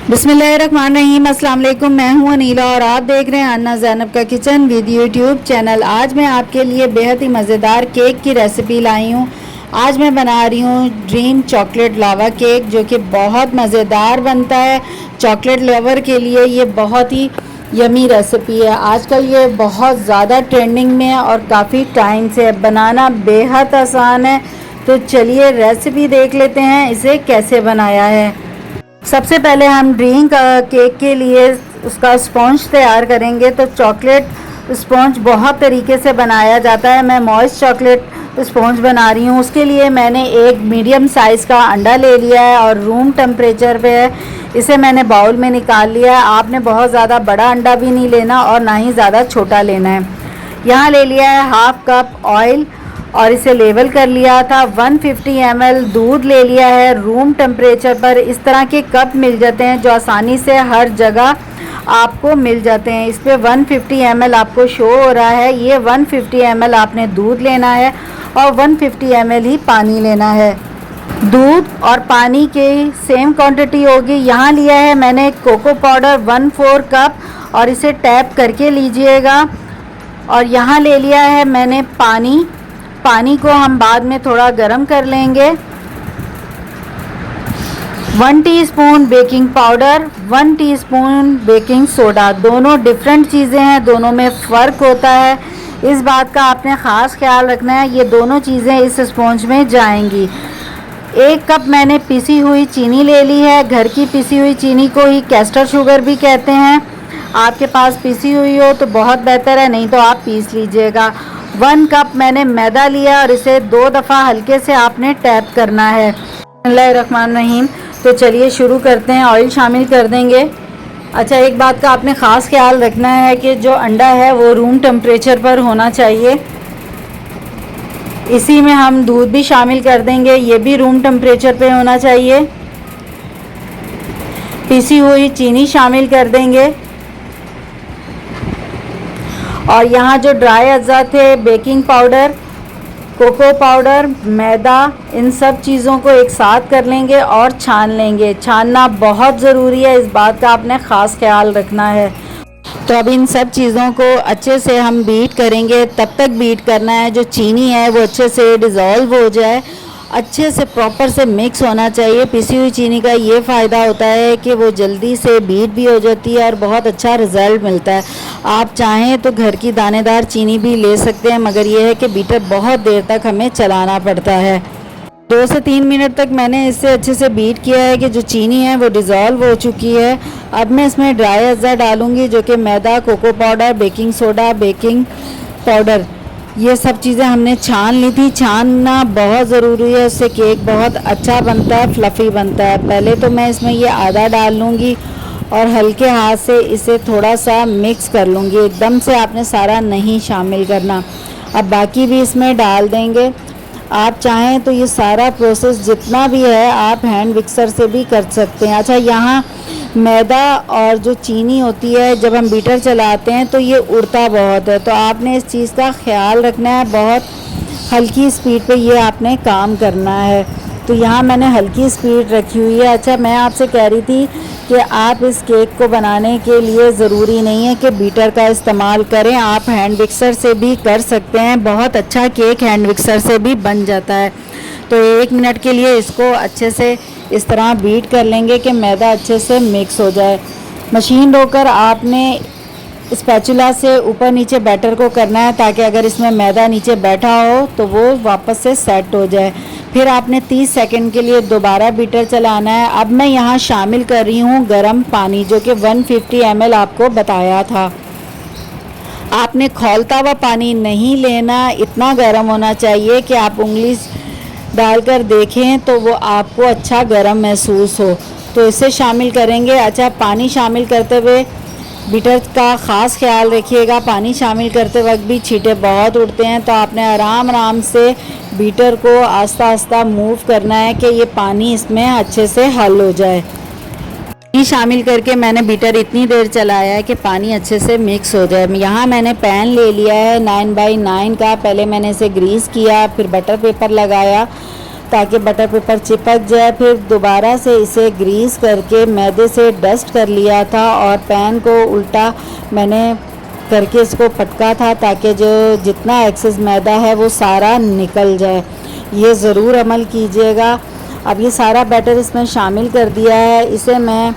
बिस्मिल्लाहिर्रहमानिर्रहीम। अस्सलाम वालेकुम। मैं हूं अनीला और आप देख रहे हैं अन्ना ज़ैनब का किचन विद यूट्यूब चैनल। आज मैं आपके लिए बेहद ही मज़ेदार केक की रेसिपी लाई हूं। आज मैं बना रही हूं ड्रीम चॉकलेट लावा केक, जो कि बहुत मज़ेदार बनता है। चॉकलेट लवर के लिए ये बहुत ही यमी रेसिपी है। आजकल ये बहुत ज़्यादा ट्रेंडिंग में है और काफ़ी टाइम से बनाना बेहद आसान है। तो चलिए रेसिपी देख लेते हैं इसे कैसे बनाया है। सबसे पहले हम ड्रीम केक के लिए उसका स्पॉन्ज तैयार करेंगे। तो चॉकलेट स्पॉन्ज बहुत तरीके से बनाया जाता है। मैं मॉइस्ट चॉकलेट स्पॉन्ज बना रही हूँ। उसके लिए मैंने एक मीडियम साइज़ का अंडा ले लिया है और रूम टेम्परेचर पे है। इसे मैंने बाउल में निकाल लिया है। आपने बहुत ज़्यादा बड़ा अंडा भी नहीं लेना और ना ही ज़्यादा छोटा लेना है। यहाँ ले लिया है हाफ कप ऑयल और इसे लेवल कर लिया था। 150 ml दूध ले लिया है रूम टेम्परेचर पर। इस तरह के कप मिल जाते हैं जो आसानी से हर जगह आपको मिल जाते हैं। इस पर 150 ml आपको शो हो रहा है। ये 150 ml आपने दूध लेना है और 150 ml ही पानी लेना है। दूध और पानी की सेम क्वांटिटी होगी। यहाँ लिया है मैंने कोको पाउडर 1/4 कप और इसे टैप करके लीजिएगा। और यहाँ ले लिया है मैंने पानी को हम बाद में थोड़ा गर्म कर लेंगे। 1 teaspoon baking powder, 1 teaspoon baking soda. दोनों डिफरेंट चीज़ें हैं, दोनों में फ़र्क होता है। इस बात का आपने ख़ास ख्याल रखना है। ये दोनों चीज़ें इस स्पॉन्ज में जाएंगी। 1 कप मैंने पिसी हुई चीनी ले ली है। घर की पिसी हुई चीनी को ही कैस्टर शुगर भी कहते हैं। आपके पास पिसी हुई हो तो बहुत बेहतर है, नहीं तो आप पीस लीजिएगा। 1 कप मैंने मैदा लिया और इसे 2 दफ़ा हल्के से आपने टैप करना है। बिस्मिल्लाहिर्रहमानिर्रहीम। तो चलिए शुरू करते हैं। ऑयल शामिल कर देंगे। अच्छा, एक बात का आपने ख़ास ख्याल रखना है कि जो अंडा है वो रूम टेम्परेचर पर होना चाहिए। इसी में हम दूध भी शामिल कर देंगे, ये भी रूम टेम्परेचर पे होना चाहिए। पिसी हुई चीनी शामिल कर देंगे और यहाँ जो ड्राई अज़ा थे, बेकिंग पाउडर, कोको पाउडर, मैदा, इन सब चीज़ों को एक साथ कर लेंगे और छान लेंगे। छानना बहुत ज़रूरी है, इस बात का आपने ख़ास ख्याल रखना है। तो अब इन सब चीज़ों को अच्छे से हम बीट करेंगे। तब तक बीट करना है जो चीनी है वो अच्छे से डिज़ोल्व हो जाए, अच्छे से प्रॉपर से मिक्स होना चाहिए। पिसी हुई चीनी का ये फ़ायदा होता है कि वो जल्दी से बीट भी हो जाती है और बहुत अच्छा रिज़ल्ट मिलता है। आप चाहें तो घर की दानेदार चीनी भी ले सकते हैं, मगर ये है कि बीटर बहुत देर तक हमें चलाना पड़ता है। 2 से 3 मिनट तक मैंने इससे अच्छे से बीट किया है कि जो चीनी है वो डिज़ोल्व हो चुकी है। अब मैं इसमें ड्राई अज़ा डालूँगी, जो कि मैदा, cocoa powder, baking soda, baking powder, ये सब चीज़ें हमने छान ली थी। छानना बहुत ज़रूरी है, उससे केक बहुत अच्छा बनता है, फ्लफ़ी बनता है। पहले तो मैं इसमें ये आधा डाल लूँगी और हल्के हाथ से इसे थोड़ा सा मिक्स कर लूँगी। एकदम से आपने सारा नहीं शामिल करना। अब बाकी भी इसमें डाल देंगे। आप चाहें तो ये सारा प्रोसेस जितना भी है आप हैंड मिक्सर से भी कर सकते हैं। अच्छा, यहाँ मैदा और जो चीनी होती है जब हम बीटर चलाते हैं तो ये उड़ता बहुत है, तो आपने इस चीज़ का ख्याल रखना है। बहुत हल्की स्पीड पे ये आपने काम करना है। तो यहाँ मैंने हल्की स्पीड रखी हुई है। अच्छा, मैं आपसे कह रही थी कि आप इस केक को बनाने के लिए ज़रूरी नहीं है कि बीटर का इस्तेमाल करें, आप हैंड मिक्सर से भी कर सकते हैं। बहुत अच्छा केक हैंड मिक्सर से भी बन जाता है। तो 1 मिनट के लिए इसको अच्छे से इस तरह बीट कर लेंगे कि मैदा अच्छे से मिक्स हो जाए। मशीन रोकर आपने स्पैचुला से ऊपर नीचे बैटर को करना है, ताकि अगर इसमें मैदा नीचे बैठा हो तो वो वापस से सेट हो जाए। फिर आपने 30 सेकंड के लिए दोबारा बीटर चलाना है। अब मैं यहाँ शामिल कर रही हूँ गर्म पानी, जो कि 150 ml आपको बताया था। आपने खौलता हुआ पानी नहीं लेना, इतना गर्म होना चाहिए कि आप उंगली डालकर देखें तो वो आपको अच्छा गर्म महसूस हो, तो इसे शामिल करेंगे। अच्छा, पानी शामिल करते हुए बीटर का ख़ास ख्याल रखिएगा। पानी शामिल करते वक्त भी छींटे बहुत उड़ते हैं, तो आपने आराम आराम से बीटर को आस्ता आस्ता मूव करना है कि ये पानी इसमें अच्छे से हल हो जाए। पानी शामिल करके मैंने बीटर इतनी देर चलाया है कि पानी अच्छे से मिक्स हो जाए। यहाँ मैंने पैन ले लिया है 9x9 का। पहले मैंने इसे ग्रीस किया, फिर बटर पेपर लगाया, ताकि बटर पेपर चिपक जाए। फिर दोबारा से इसे ग्रीस करके मैदे से डस्ट कर लिया था और पैन को उल्टा मैंने करके इसको पटका था ताकि जो जितना एक्सेस मैदा है वो सारा निकल जाए। ये ज़रूर अमल कीजिएगा। अब ये सारा बैटर इसमें शामिल कर दिया है। इसे मैं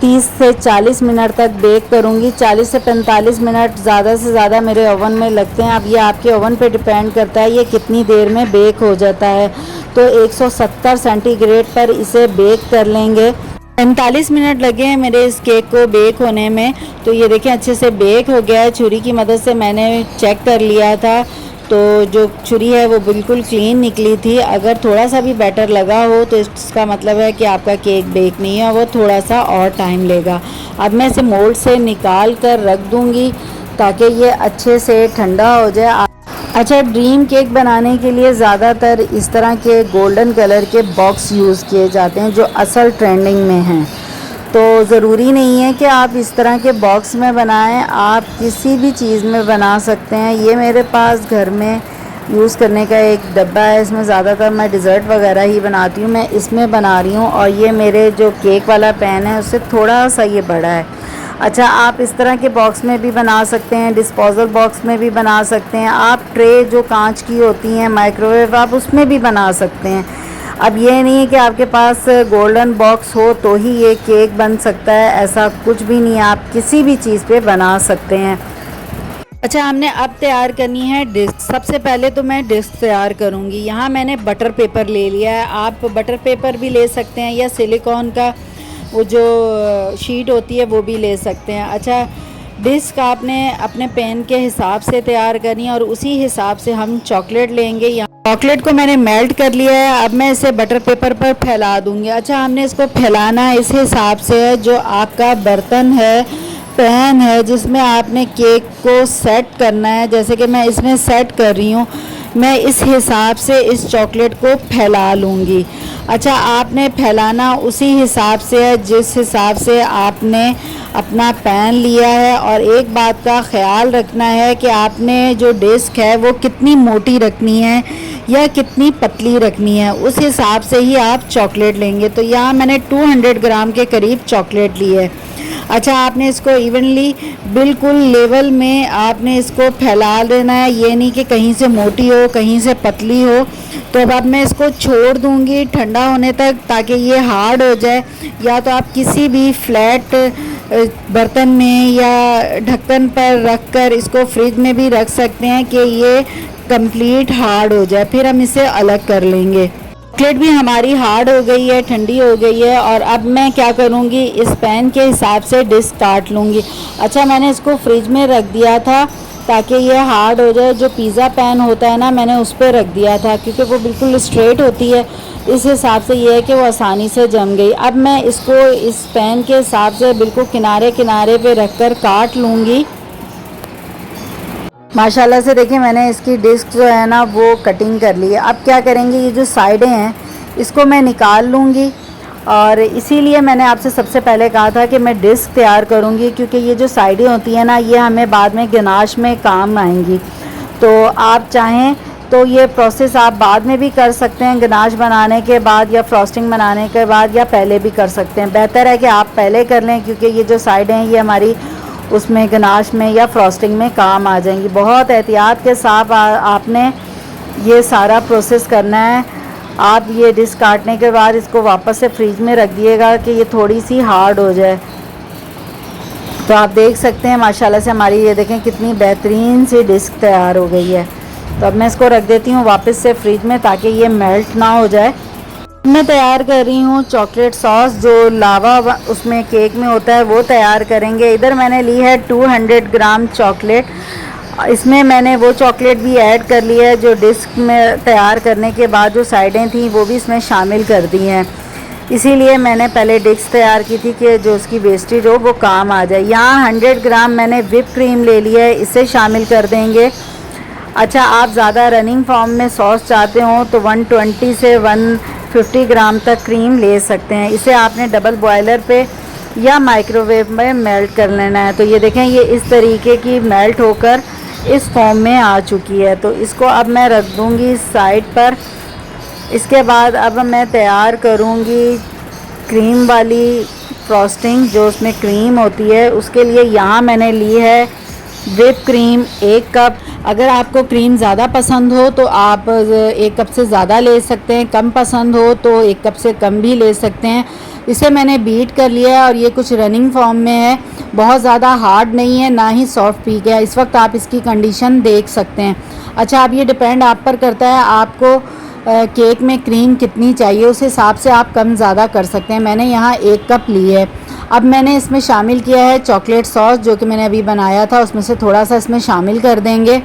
30 से 40 मिनट तक बेक करूँगी। 40 से 45 मिनट ज़्यादा से ज़्यादा मेरे ओवन में लगते हैं। अब ये आपके ओवन पे डिपेंड करता है ये कितनी देर में बेक हो जाता है। तो 170 सेंटीग्रेड पर इसे बेक कर लेंगे। 45 मिनट लगे हैं मेरे इस केक को बेक होने में। तो ये देखें अच्छे से बेक हो गया है। छुरी की मदद से मैंने चेक कर लिया था तो जो छुरी है वो बिल्कुल क्लीन निकली थी। अगर थोड़ा सा भी बैटर लगा हो तो इसका मतलब है कि आपका केक बेक नहीं है, वो थोड़ा सा और टाइम लेगा। अब मैं इसे मोल्ड से निकाल कर रख दूँगी ताकि ये अच्छे से ठंडा हो जाए। अच्छा, ड्रीम केक बनाने के लिए ज़्यादातर इस तरह के गोल्डन कलर के बॉक्स यूज़ किए जाते हैं जो असल ट्रेंडिंग में हैं। तो ज़रूरी नहीं है कि आप इस तरह के बॉक्स में बनाएं, आप किसी भी चीज़ में बना सकते हैं। ये मेरे पास घर में यूज़ करने का एक डब्बा है, इसमें ज़्यादातर मैं डिज़र्ट वगैरह ही बनाती हूँ। मैं इसमें बना रही हूँ और ये मेरे जो केक वाला पैन है उससे थोड़ा सा ये बड़ा है। अच्छा, आप इस तरह के बॉक्स में भी बना सकते हैं, डिस्पोजल बॉक्स में भी बना सकते हैं। आप ट्रे जो कांच की होती हैं माइक्रोवेव, आप उसमें भी बना सकते हैं। अब ये नहीं है कि आपके पास गोल्डन बॉक्स हो तो ही ये केक बन सकता है, ऐसा कुछ भी नहीं है। आप किसी भी चीज़ पे बना सकते हैं। अच्छा, हमने अब तैयार करनी है डिस्क। सबसे पहले तो मैं डिस्क तैयार करूँगी। यहाँ मैंने बटर पेपर ले लिया है। आप बटर पेपर भी ले सकते हैं या सिलिकॉन का वो जो शीट होती है वो भी ले सकते हैं। अच्छा, डिस्क आपने अपने पैन के हिसाब से तैयार करनी है और उसी हिसाब से हम चॉकलेट लेंगे। यहाँ चॉकलेट को मैंने मेल्ट कर लिया है। अब मैं इसे बटर पेपर पर फैला दूँगी। अच्छा, हमने इसको फैलाना इस हिसाब से है जो आपका बर्तन है, पैन है जिसमें आपने केक को सेट करना है। जैसे कि मैं इसमें सेट कर रही हूँ, मैं इस हिसाब से इस चॉकलेट को फैला लूँगी। अच्छा, आपने फैलाना उसी हिसाब से है जिस हिसाब से आपने अपना पैन लिया है। और एक बात का ख्याल रखना है कि आपने जो डिस्क है वो कितनी मोटी रखनी है या कितनी पतली रखनी है, उस हिसाब से ही आप चॉकलेट लेंगे। तो यहाँ मैंने 200 ग्राम के करीब चॉकलेट ली है। अच्छा, आपने इसको इवनली बिल्कुल लेवल में आपने इसको फैला देना है। ये नहीं कि कहीं से मोटी हो कहीं से पतली हो। तो अब मैं इसको छोड़ दूँगी ठंडा होने तक ताकि ये हार्ड हो जाए। या तो आप किसी भी फ्लैट बर्तन में या ढक्कन पर रख कर इसको फ्रिज में भी रख सकते हैं कि ये कंप्लीट हार्ड हो जाए। फिर हम इसे अलग कर लेंगे। चॉकलेट भी हमारी हार्ड हो गई है, ठंडी हो गई है। और अब मैं क्या करूँगी, इस पैन के हिसाब से डिस्क काट लूँगी। अच्छा, मैंने इसको फ्रिज में रख दिया था ताकि ये हार्ड हो जाए। जो पिज़्ज़ा पैन होता है ना, मैंने उस पर रख दिया था क्योंकि वो बिल्कुल स्ट्रेट होती है। इस हिसाब से ये है कि वो आसानी से जम गई। अब मैं इसको इस पैन के हिसाब से बिल्कुल किनारे किनारे पे रख कर काट लूँगी। माशाल्लाह से देखिए मैंने इसकी डिस्क जो है ना वो कटिंग कर ली है। अब क्या करेंगे, ये जो साइडें हैं इसको मैं निकाल लूँगी। और इसीलिए मैंने आपसे सबसे पहले कहा था कि मैं डिस्क तैयार करूँगी क्योंकि ये जो साइडें होती हैं ना ये हमें बाद में गनाश में काम आएंगी। तो आप चाहें तो ये प्रोसेस आप बाद में भी कर सकते हैं, गनाश बनाने के बाद या फ्रॉस्टिंग बनाने के बाद, या पहले भी कर सकते हैं। बेहतर है कि आप पहले कर लें क्योंकि ये जो साइडें हैं ये हमारी उसमें गनाश में या फ्रॉस्टिंग में काम आ जाएंगी। बहुत एहतियात के साथ आपने ये सारा प्रोसेस करना है। आप ये डिस्क काटने के बाद इसको वापस से फ्रिज में रख दिएगा कि ये थोड़ी सी हार्ड हो जाए। तो आप देख सकते हैं माशाल्लाह से हमारी ये देखें कितनी बेहतरीन सी डिस्क तैयार हो गई है। तो अब मैं इसको रख देती हूँ वापस से फ्रिज में ताकि ये मेल्ट ना हो जाए। मैं तैयार कर रही हूँ चॉकलेट सॉस, जो लावा उसमें केक में होता है वो तैयार करेंगे। इधर मैंने ली है 200 ग्राम चॉकलेट। इसमें मैंने वो चॉकलेट भी ऐड कर ली है जो डिस्क में तैयार करने के बाद जो साइडें थी वो भी इसमें शामिल कर दी हैं। इसीलिए मैंने पहले डिस्क तैयार की थी कि जो उसकी वेस्टेज हो वो काम आ जाए। यहाँ 100 ग्राम मैंने व्हिप क्रीम ले लिया है, इसे शामिल कर देंगे। अच्छा, आप ज़्यादा रनिंग फॉर्म में सॉस चाहते हो तो 120 से 150 ग्राम तक क्रीम ले सकते हैं। इसे आपने डबल बॉयलर पे या माइक्रोवेव में मेल्ट कर लेना है। तो ये देखें ये इस तरीके की मेल्ट होकर इस फॉर्म में आ चुकी है। तो इसको अब मैं रख दूँगी साइड पर। इसके बाद अब मैं तैयार करूँगी क्रीम वाली फ्रॉस्टिंग, जो उसमें क्रीम होती है। उसके लिए यहाँ मैंने ली है व्हिप क्रीम 1 कप। अगर आपको क्रीम ज़्यादा पसंद हो तो आप 1 कप से ज़्यादा ले सकते हैं, कम पसंद हो तो 1 कप से कम भी ले सकते हैं। इसे मैंने बीट कर लिया है और ये कुछ रनिंग फॉर्म में है, बहुत ज़्यादा हार्ड नहीं है ना ही सॉफ्ट पीक है। इस वक्त आप इसकी कंडीशन देख सकते हैं। अच्छा, अब ये डिपेंड आप पर करता है आपको केक में क्रीम कितनी चाहिए, उस हिसाब से आप कम ज़्यादा कर सकते हैं। मैंने यहाँ 1 कप ली है। अब मैंने इसमें शामिल किया है चॉकलेट सॉस, जो कि मैंने अभी बनाया था, उसमें से थोड़ा सा इसमें शामिल कर देंगे।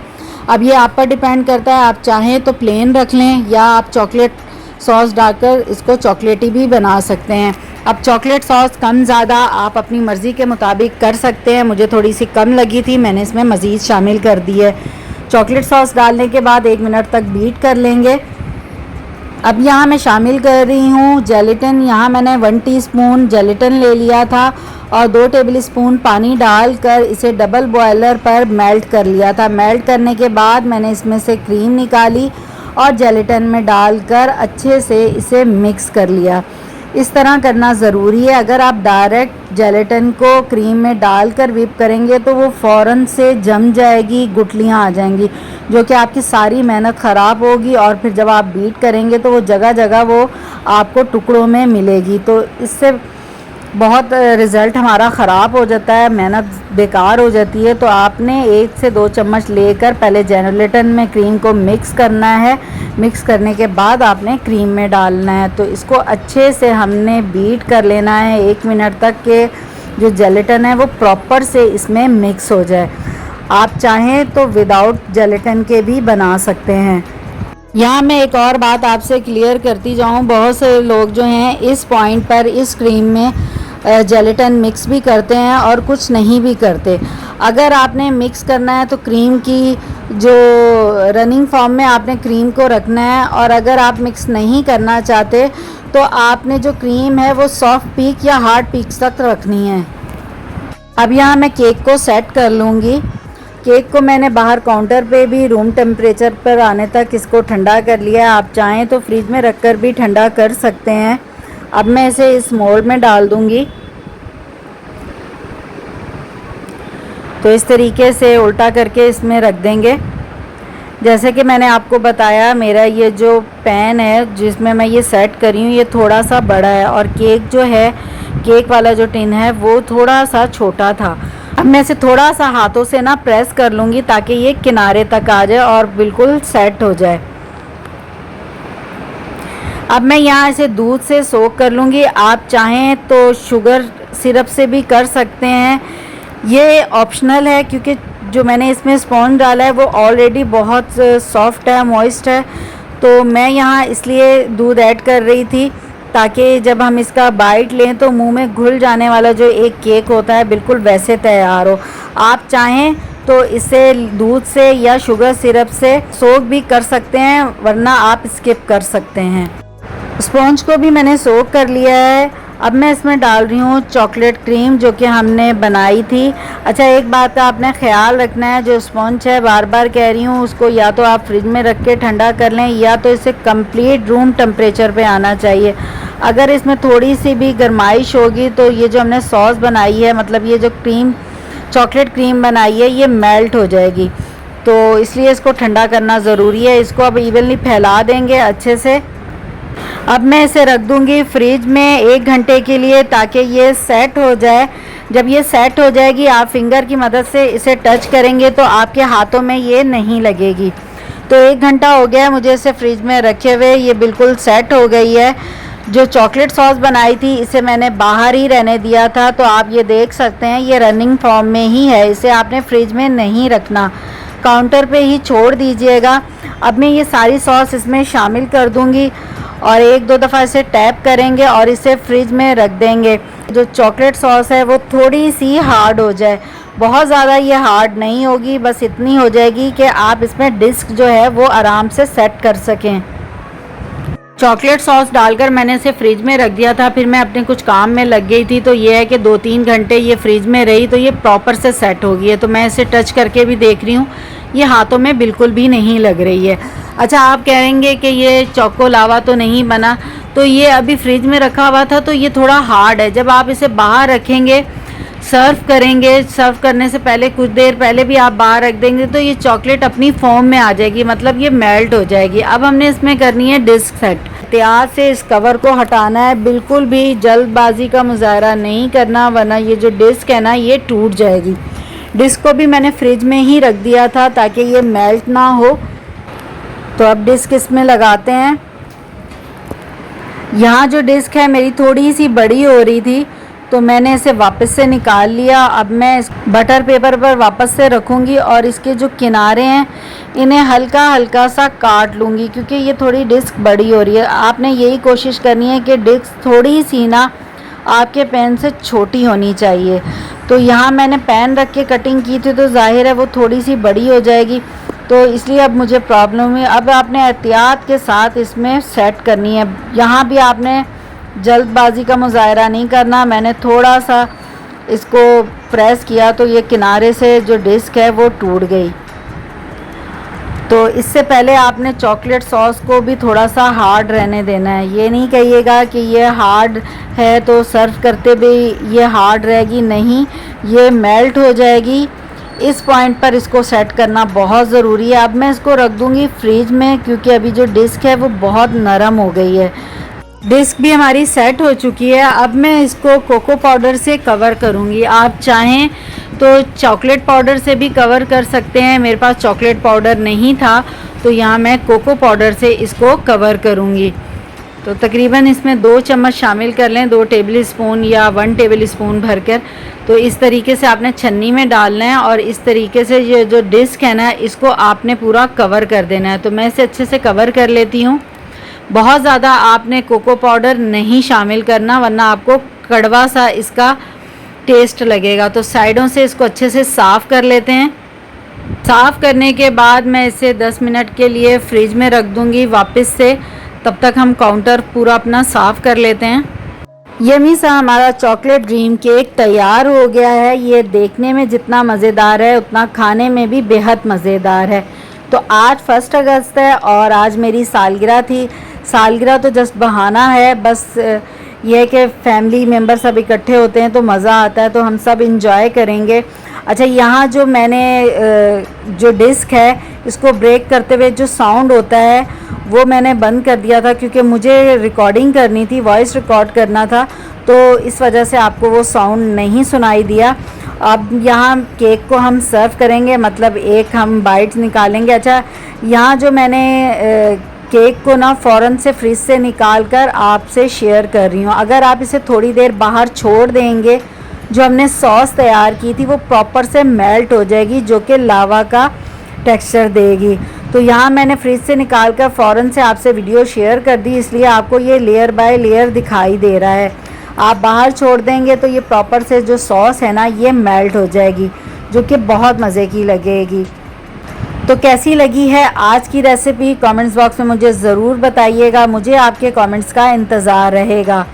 अब ये आप पर डिपेंड करता है, आप चाहें तो प्लेन रख लें या आप चॉकलेट सॉस डालकर इसको चॉकलेटी भी बना सकते हैं। अब चॉकलेट सॉस कम ज़्यादा आप अपनी मर्ज़ी के मुताबिक कर सकते हैं। मुझे थोड़ी सी कम लगी थी, मैंने इसमें मज़ीद शामिल कर दी है। चॉकलेट सॉस डालने के बाद 1 मिनट तक बीट कर लेंगे। अब यहाँ मैं शामिल कर रही हूँ जेलेटिन। यहाँ मैंने 1 टीस्पून जेलेटिन ले लिया था और 2 टेबलस्पून पानी डालकर इसे डबल बॉयलर पर मेल्ट कर लिया था। मेल्ट करने के बाद मैंने इसमें से क्रीम निकाली और जेलेटिन में डालकर अच्छे से इसे मिक्स कर लिया। इस तरह करना ज़रूरी है। अगर आप डायरेक्ट जेलेटिन को क्रीम में डालकर व्हिप करेंगे तो वो फ़ौरन से जम जाएगी, गुठलियाँ आ जाएंगी, जो कि आपकी सारी मेहनत ख़राब होगी और फिर जब आप बीट करेंगे तो वो जगह जगह वो आपको टुकड़ों में मिलेगी। तो इससे बहुत रिज़ल्ट हमारा ख़राब हो जाता है, मेहनत बेकार हो जाती है। तो आपने 1 से 2 चम्मच लेकर पहले जेलेटिन में क्रीम को मिक्स करना है। मिक्स करने के बाद आपने क्रीम में डालना है। तो इसको अच्छे से हमने बीट कर लेना है 1 मिनट तक के जो जेलेटिन है वो प्रॉपर से इसमें मिक्स हो जाए। आप चाहें तो विदाउट जेलेटिन के भी बना सकते हैं। यहाँ मैं एक और बात आपसे क्लियर करती जाऊँ, बहुत से लोग जो हैं इस पॉइंट पर इस क्रीम में जेलेटिन मिक्स भी करते हैं और कुछ नहीं भी करते। अगर आपने मिक्स करना है तो क्रीम की जो रनिंग फॉर्म में आपने क्रीम को रखना है, और अगर आप मिक्स नहीं करना चाहते तो आपने जो क्रीम है वो सॉफ्ट पीक या हार्ड पीक तक रखनी है। अब यहाँ मैं केक को सेट कर लूँगी। केक को मैंने बाहर काउंटर पे भी रूम टेम्परेचर पर आने तक इसको ठंडा कर लिया है। आप चाहें तो फ्रिज में रखकर भी ठंडा कर सकते हैं। अब मैं इसे इस मोल्ड में डाल दूँगी। तो इस तरीके से उल्टा करके इसमें रख देंगे। जैसे कि मैंने आपको बताया, मेरा ये जो पैन है जिसमें मैं ये सेट करी हूँ ये थोड़ा सा बड़ा है और केक जो है, केक वाला जो टिन है वो थोड़ा सा छोटा था। अब मैं इसे थोड़ा सा हाथों से ना प्रेस कर लूँगी ताकि ये किनारे तक आ जाए और बिल्कुल सेट हो जाए। अब मैं यहाँ इसे दूध से सोक कर लूँगी। आप चाहें तो शुगर सिरप से भी कर सकते हैं, ये ऑप्शनल है, क्योंकि जो मैंने इसमें स्पॉन्ज डाला है वो ऑलरेडी बहुत सॉफ्ट है, मॉइस्ट है। तो मैं यहाँ इसलिए दूध ऐड कर रही थी ताकि जब हम इसका बाइट लें तो मुंह में घुल जाने वाला जो एक केक होता है बिल्कुल वैसे तैयार हो। आप चाहें तो इसे दूध से या शुगर सिरप से सोक भी कर सकते हैं, वरना आप स्किप कर सकते हैं। स्पॉन्ज को भी मैंने सोक कर लिया है। अब मैं इसमें डाल रही हूँ चॉकलेट क्रीम जो कि हमने बनाई थी। अच्छा, एक बात का आपने ख्याल रखना है, जो स्पॉन्ज है बार बार कह रही हूँ उसको या तो आप फ्रिज में रख के ठंडा कर लें या तो इसे कंप्लीट रूम टेम्परेचर पे आना चाहिए। अगर इसमें थोड़ी सी भी गर्माइश होगी तो ये जो हमने सॉस बनाई है, मतलब ये जो क्रीम चॉकलेट क्रीम बनाई है, ये मेल्ट हो जाएगी। तो इसलिए इसको ठंडा करना ज़रूरी है। इसको अब इवनली फैला देंगे अच्छे से। अब मैं इसे रख दूंगी फ्रिज में 1 घंटे के लिए ताकि ये सेट हो जाए। जब ये सेट हो जाएगी आप फिंगर की मदद से इसे टच करेंगे तो आपके हाथों में ये नहीं लगेगी। तो 1 घंटा हो गया है मुझे इसे फ्रिज में रखे हुए, ये बिल्कुल सेट हो गई है। जो चॉकलेट सॉस बनाई थी इसे मैंने बाहर ही रहने दिया था, तो आप ये देख सकते हैं ये रनिंग फॉर्म में ही है। इसे आपने फ्रिज में नहीं रखना, काउंटर पे ही छोड़ दीजिएगा। अब मैं ये सारी सॉस इसमें शामिल कर दूंगी और 1-2 दफ़ा इसे टैप करेंगे और इसे फ्रिज में रख देंगे। जो चॉकलेट सॉस है वो थोड़ी सी हार्ड हो जाए, बहुत ज़्यादा ये हार्ड नहीं होगी, बस इतनी हो जाएगी कि आप इसमें डिस्क जो है वो आराम से सेट कर सकें। चॉकलेट सॉस डालकर मैंने इसे फ्रिज में रख दिया था, फिर मैं अपने कुछ काम में लग गई थी। तो ये है कि 2-3 घंटे ये फ्रिज में रही तो ये प्रॉपर से सेट हो गई है। तो मैं इसे टच करके भी देख रही हूँ ये हाथों में बिल्कुल भी नहीं लग रही है। अच्छा, आप कहेंगे कि ये चोको लावा तो नहीं बना, तो ये अभी फ्रिज में रखा हुआ था तो ये थोड़ा हार्ड है। जब आप इसे बाहर रखेंगे, सर्व करेंगे, सर्व करने से पहले कुछ देर पहले भी आप बाहर रख देंगे तो ये चॉकलेट अपनी फॉर्म में आ जाएगी, मतलब ये मेल्ट हो जाएगी। अब हमने इसमें करनी है डिस्क सेट। एहतियात से इस कवर को हटाना है, बिल्कुल भी जल्दबाजी का मुजाहरा नहीं करना, वरना ये जो डिस्क है ना ये टूट जाएगी। डिस्क को भी मैंने फ्रिज में ही रख दिया था ताकि ये मेल्ट ना हो। तो अब डिस्क इसमें लगाते हैं। यहाँ जो डिस्क है मेरी थोड़ी सी बड़ी हो रही थी तो मैंने इसे वापस से निकाल लिया। अब मैं इस बटर पेपर पर वापस से रखूँगी और इसके जो किनारे हैं इन्हें हल्का हल्का सा काट लूँगी, क्योंकि ये थोड़ी डिस्क बड़ी हो रही है। आपने यही कोशिश करनी है कि डिस्क थोड़ी सी ना आपके पेन से छोटी होनी चाहिए। तो यहाँ मैंने पेन रख के कटिंग की थी तो जाहिर है वो थोड़ी सी बड़ी हो जाएगी, तो इसलिए अब मुझे प्रॉब्लम हुई। अब आपने एहतियात के साथ इसमें सेट करनी है। यहाँ भी आपने जल्दबाजी का मुजाहरा नहीं करना। मैंने थोड़ा सा इसको प्रेस किया तो ये किनारे से जो डिस्क है वो टूट गई। तो इससे पहले आपने चॉकलेट सॉस को भी थोड़ा सा हार्ड रहने देना है। ये नहीं कहिएगा कि ये हार्ड है तो सर्व करते भी ये हार्ड रहेगी, नहीं, ये मेल्ट हो जाएगी। इस पॉइंट पर इसको सेट करना बहुत ज़रूरी है। अब मैं इसको रख दूँगी फ्रिज में, क्योंकि अभी जो डिस्क है वो बहुत नरम हो गई है। डिस्क भी हमारी सेट हो चुकी है। अब मैं इसको कोको पाउडर से कवर करूँगी। आप चाहें तो चॉकलेट पाउडर से भी कवर कर सकते हैं। मेरे पास चॉकलेट पाउडर नहीं था तो यहाँ मैं कोको पाउडर से इसको कवर करूँगी। तो तकरीबन इसमें 2 चम्मच शामिल कर लें, 2 टेबल स्पून या 1 टेबल स्पून भरकर। तो इस तरीके से आपने छन्नी में डालना है और इस तरीके से ये जो डिस्क है ना इसको आपने पूरा कवर कर देना है। तो मैं इसे अच्छे से कवर कर लेती हूँ। बहुत ज़्यादा आपने कोको पाउडर नहीं शामिल करना, वरना आपको कड़वा सा इसका टेस्ट लगेगा। तो साइडों से इसको अच्छे से साफ़ कर लेते हैं। साफ़ करने के बाद मैं इसे 10 मिनट के लिए फ्रिज में रख दूँगी वापस से। तब तक हम काउंटर पूरा अपना साफ़ कर लेते हैं। यमी सा हमारा चॉकलेट ड्रीम केक तैयार हो गया है। ये देखने में जितना मज़ेदार है उतना खाने में भी बेहद मज़ेदार है। तो आज 1 अगस्त है और आज मेरी सालगिरह थी। सालगिरह तो जस्ट बहाना है, बस ये है कि फैमिली मेम्बर सब इकट्ठे होते हैं तो मज़ा आता है, तो हम सब इंजॉय करेंगे। अच्छा, यहाँ जो मैंने जो डिस्क है इसको ब्रेक करते हुए जो साउंड होता है वो मैंने बंद कर दिया था, क्योंकि मुझे रिकॉर्डिंग करनी थी, वॉइस रिकॉर्ड करना था, तो इस वजह से आपको वो साउंड नहीं सुनाई दिया। अब यहाँ केक को हम सर्व करेंगे, मतलब एक हम बाइट निकालेंगे। अच्छा, यहाँ जो मैंने केक को ना फ़ौरन से फ्रिज से निकाल कर आपसे शेयर कर रही हूँ। अगर आप इसे थोड़ी देर बाहर छोड़ देंगे, जो हमने सॉस तैयार की थी वो प्रॉपर से मेल्ट हो जाएगी, जो कि लावा का टेक्सचर देगी। तो यहाँ मैंने फ्रिज से निकाल कर फ़ौरन से आपसे वीडियो शेयर कर दी, इसलिए आपको ये लेयर बाय लेयर दिखाई दे रहा है। आप बाहर छोड़ देंगे तो ये प्रॉपर से जो सॉस है ना ये मेल्ट हो जाएगी, जो कि बहुत मज़े की लगेगी। तो कैसी लगी है आज की रेसिपी कमेंट्स बॉक्स में मुझे ज़रूर बताइएगा। मुझे आपके कमेंट्स का इंतज़ार रहेगा।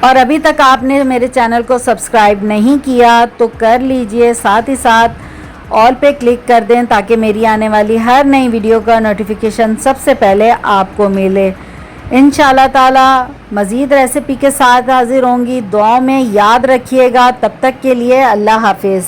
और अभी तक आपने मेरे चैनल को सब्सक्राइब नहीं किया तो कर लीजिए, साथ ही साथ ऑल पे क्लिक कर दें ताकि मेरी आने वाली हर नई वीडियो का नोटिफिकेशन सबसे पहले आपको मिले। इंशाल्लाह ताला मज़ीद रेसिपी के साथ हाज़िर होंगी। दुआ में याद रखिएगा। तब तक के लिए अल्लाह हाफिज़।